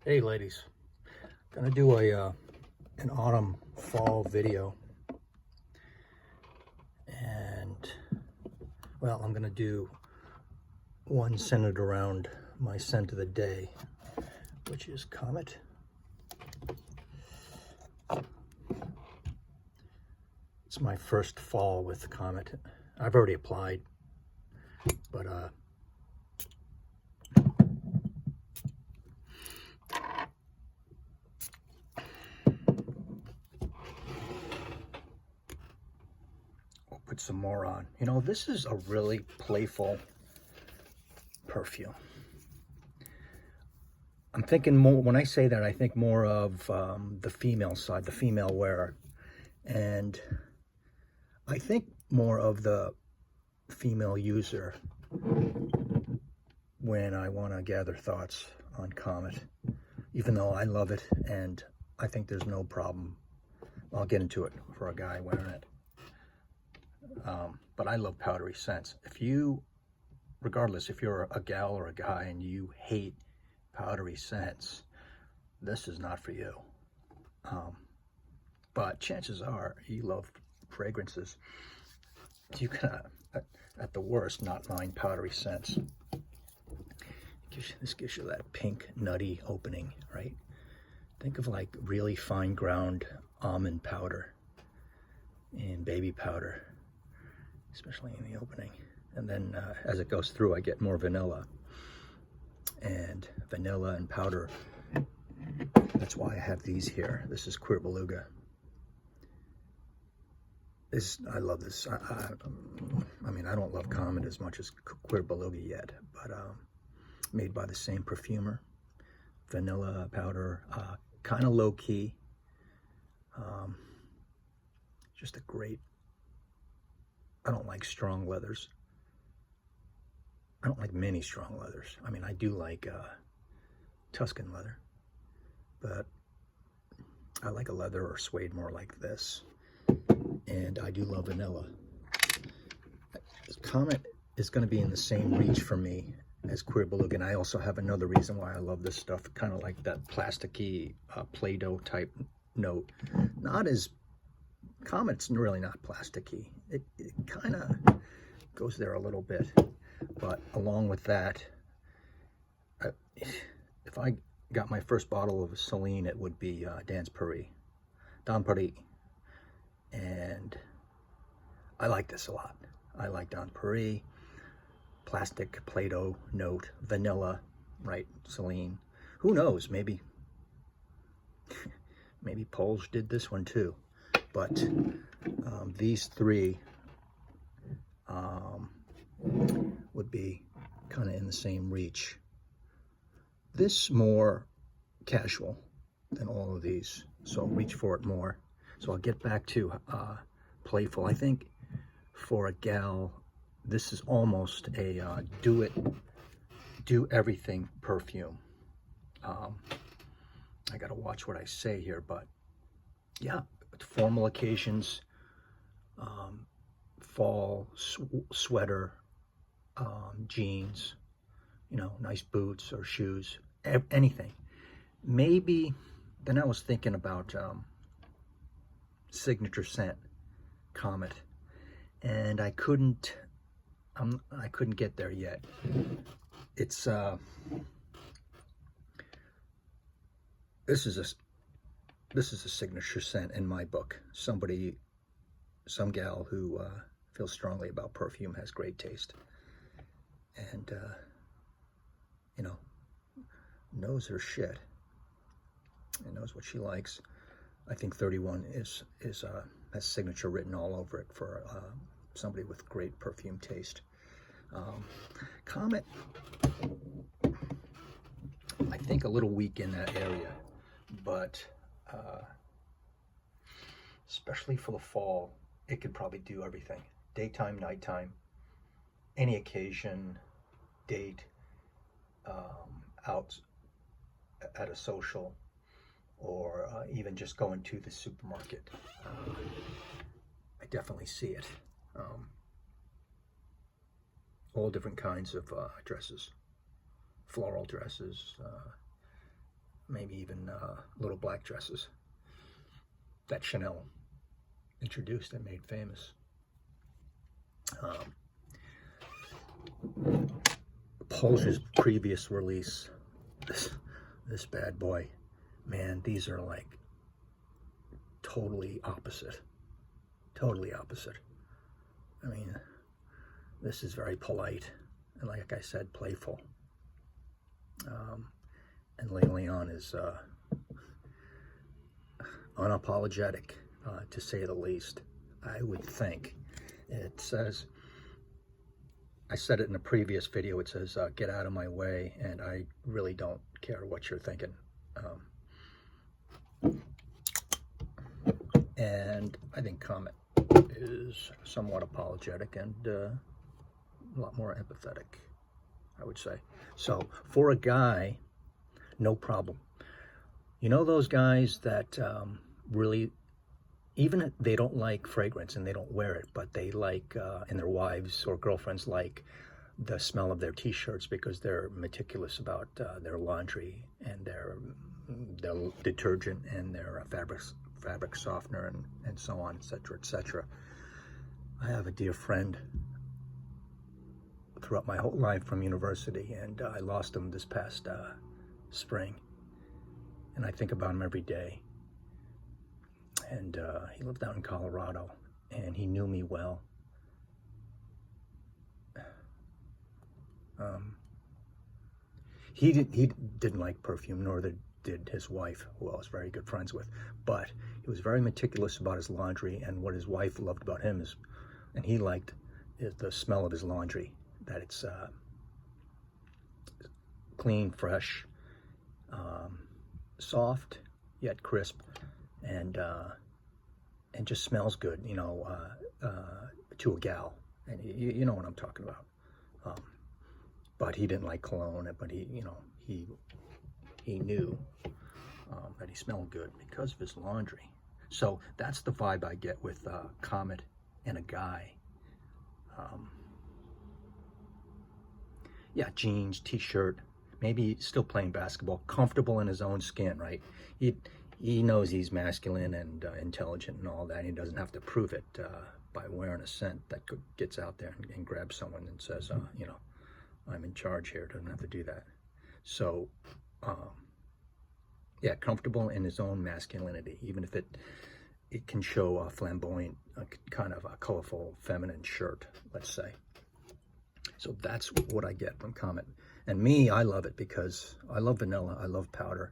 Hey ladies, gonna do an autumn fall video, and well, I'm gonna do one centered around my scent of the day, which is Comète. It's my first fall with Comète. I've already applied, but put some more on. You know, this is a really playful perfume. I'm thinking more, when I say that, I think more of the female side, the female wearer. And I think more of the female user when I want to gather thoughts on Comète, even though I love it and I think there's no problem. I'll get into it for a guy wearing it. But I love powdery scents. If you, regardless if you're a gal or a guy and you hate powdery scents, this is not for you. But chances are you love fragrances. You can, at the worst, not mind powdery scents. This gives you that pink, nutty opening, right? Think of like really fine ground almond powder and baby powder, especially in the opening. And then as it goes through, I get more vanilla. And vanilla and powder, that's why I have these here. This is Cuir Beluga. I love this. I mean, I don't love Comète as much as Cuir Beluga yet, but made by the same perfumer. Vanilla powder, kind of low key. Just a great. I don't like strong leathers. I don't like many strong leathers. I mean, I do like Tuscan leather, but I like a leather or suede more like this. And I do love vanilla. Comète is going to be in the same reach for me as Cuir Beluga, and I also have another reason why I love this stuff, kind of like that plasticky Play-Doh type note. Not as, Comète's really not plasticky. It kind of goes there a little bit, but along with that, if I got my first bottle of CELINE, it would be Dans Paris. And I like this a lot. I like Dans Paris, plastic Play-Doh note, vanilla, right? CELINE. Who knows? Maybe Polge did this one too. But these three would be kind of in the same reach. This more casual than all of these, so I'll reach for it more. So I'll get back to playful. I think for a gal, this is almost a do everything perfume. I gotta watch what I say here, but yeah, formal occasions, fall sweater, jeans, you know, nice boots or shoes, anything. Maybe then I was thinking about signature scent Comète, and I couldn't get there yet. It's this is a signature scent in my book. Some gal who feels strongly about perfume has great taste, and you know, knows her shit and knows what she likes. I think 31 has signature written all over it for somebody with great perfume taste. Comète, I think a little weak in that area, but especially for the fall, it could probably do everything. Daytime, nighttime, any occasion, date, out at a social, or even just going to the supermarket. I definitely see it. All different kinds of dresses, floral dresses, maybe even little black dresses that Chanel introduced and made famous. Polge's previous release, this bad boy, man, these are like totally opposite. Totally opposite. I mean, this is very polite and, like I said, playful. And Le Lion is unapologetic, to say the least. I would think. It says, I said it in a previous video, it says, get out of my way, and I really don't care what you're thinking. And I think Comète is somewhat apologetic and a lot more empathetic, I would say. So for a guy, no problem. You know those guys that really, even if they don't like fragrance and they don't wear it, but they like, and their wives or girlfriends like the smell of their t-shirts because they're meticulous about their laundry and their detergent and their fabric softener and so on, etc., etc. I have a dear friend throughout my whole life from university, and I lost him this past spring, and I think about him every day. And he lived out in Colorado, and he knew me well. He didn't like perfume, nor did his wife, who I was very good friends with. But he was very meticulous about his laundry, and what his wife loved about him is, and he liked, is the smell of his laundry. That it's clean, fresh, soft, yet crisp, and just smells good, you know, to a gal. And you know what I'm talking about. But he didn't like cologne, but he knew that he smelled good because of his laundry. So that's the vibe I get with Comète and a guy. Yeah, jeans, t-shirt, maybe still playing basketball, comfortable in his own skin, right? He knows he's masculine and intelligent and all that. He doesn't have to prove it by wearing a scent that gets out there and grabs someone and says, you know, I'm in charge here. Doesn't have to do that. So, yeah, comfortable in his own masculinity, even if it can show a flamboyant, kind of a colorful, feminine shirt, let's say. So that's what I get from Comète. And me, I love it because I love vanilla, I love powder,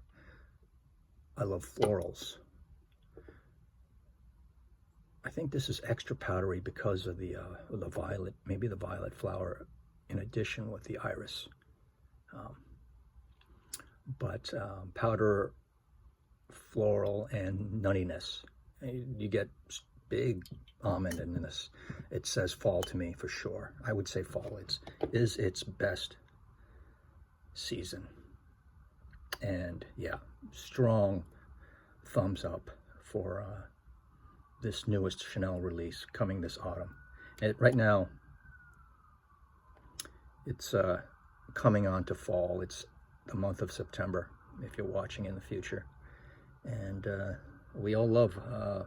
I love florals. I think this is extra powdery because of the violet, maybe the violet flower in addition with the iris. But powder, floral, and nuttiness. You get big almond in this. It says fall to me for sure. I would say fall is its best season. And yeah, strong thumbs up for this newest Chanel release coming this autumn. Right now, it's coming on to fall. It's the month of September, if you're watching in the future. And we all love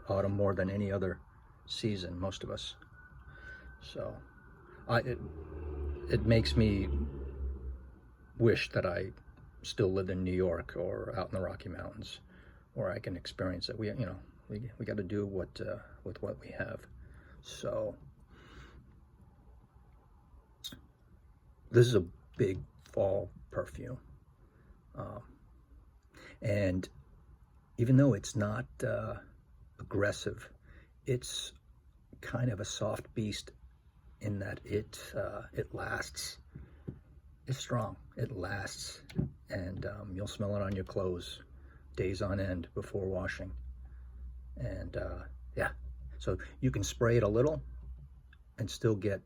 autumn more than any other season, most of us. So it makes me wish that I still lived in New York or out in the Rocky Mountains, where I can experience it. We got to do what with what we have. So this is a big fall perfume, and even though it's not aggressive, it's kind of a soft beast in that it lasts. It's strong. It lasts, and you'll smell it on your clothes days on end before washing. And yeah, so you can spray it a little and still get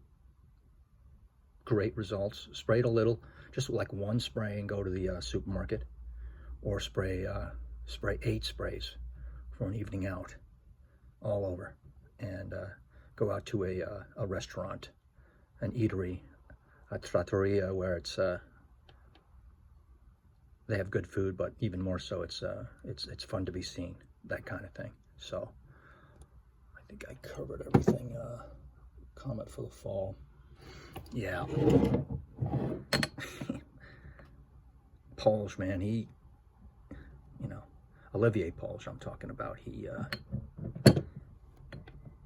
great results. Spray it a little, just like one spray, and go to the supermarket, or spray 8 sprays for an evening out all over, and go out to a restaurant, an eatery, a trattoria, where it's they have good food, but even more so, it's fun to be seen, that kind of thing. So I think I covered everything. Comet for the fall. Yeah. Polge, man, he, you know, Olivier Polge I'm talking about, he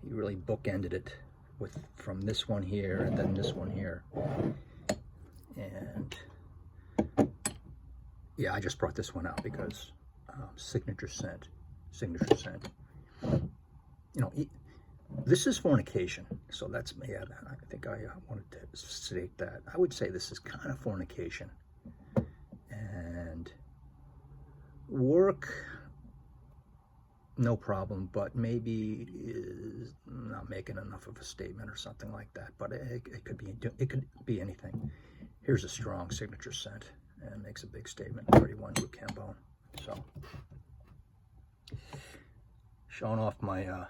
really bookended it with from this one here and then this one here. And yeah, I just brought this one out because signature scent. You know, this is fornication. So that's, yeah, I think I wanted to state that. I would say this is kind of fornication. And work, no problem, but maybe is not making enough of a statement or something like that. But it could be anything. Here's a strong signature scent and makes a big statement. 31 Rue Cambon. So showing off my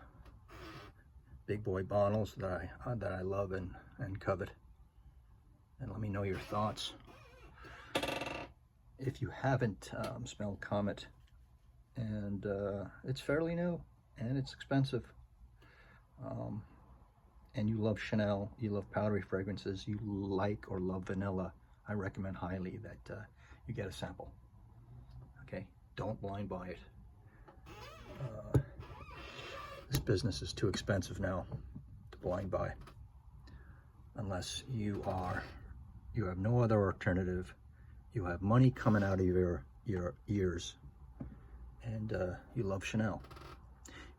big boy bottles that I love and covet. And let me know your thoughts. If you haven't smelled Comet, and it's fairly new and it's expensive, and you love Chanel, you love powdery fragrances, you like or love vanilla, I recommend highly that you get a sample. Okay, don't blind buy it. This business is too expensive now to blind buy, unless you have no other alternative. You have money coming out of your ears, and you love Chanel.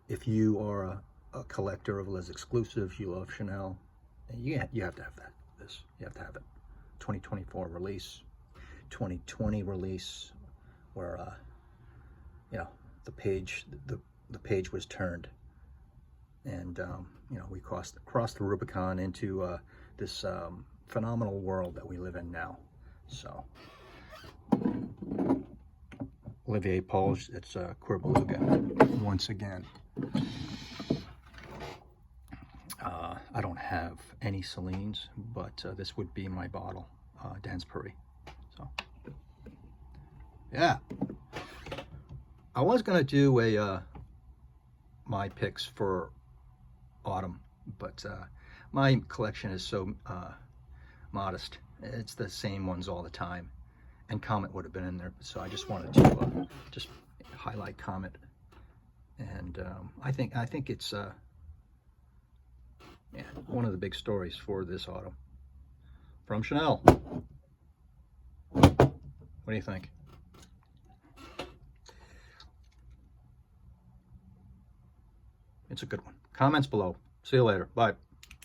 If you are a collector of Les Exclusives, you love Chanel, and you have to have that. You have to have it. 2024 release, 2020 release, where you know, the page was turned, and you know, we crossed the Rubicon into this phenomenal world that we live in now. So Olivier Polge, it's Cuir Beluga once again. I don't have any CELINEs, but this would be my bottle, Dansbury. So yeah, I was gonna do a my picks for autumn, but my collection is so modest. It's the same ones all the time, and Comet would have been in there, so I just wanted to just highlight Comet. And I think it's yeah, one of the big stories for this autumn from Chanel. What do you think? It's a good one. Comments below. See you later. Bye.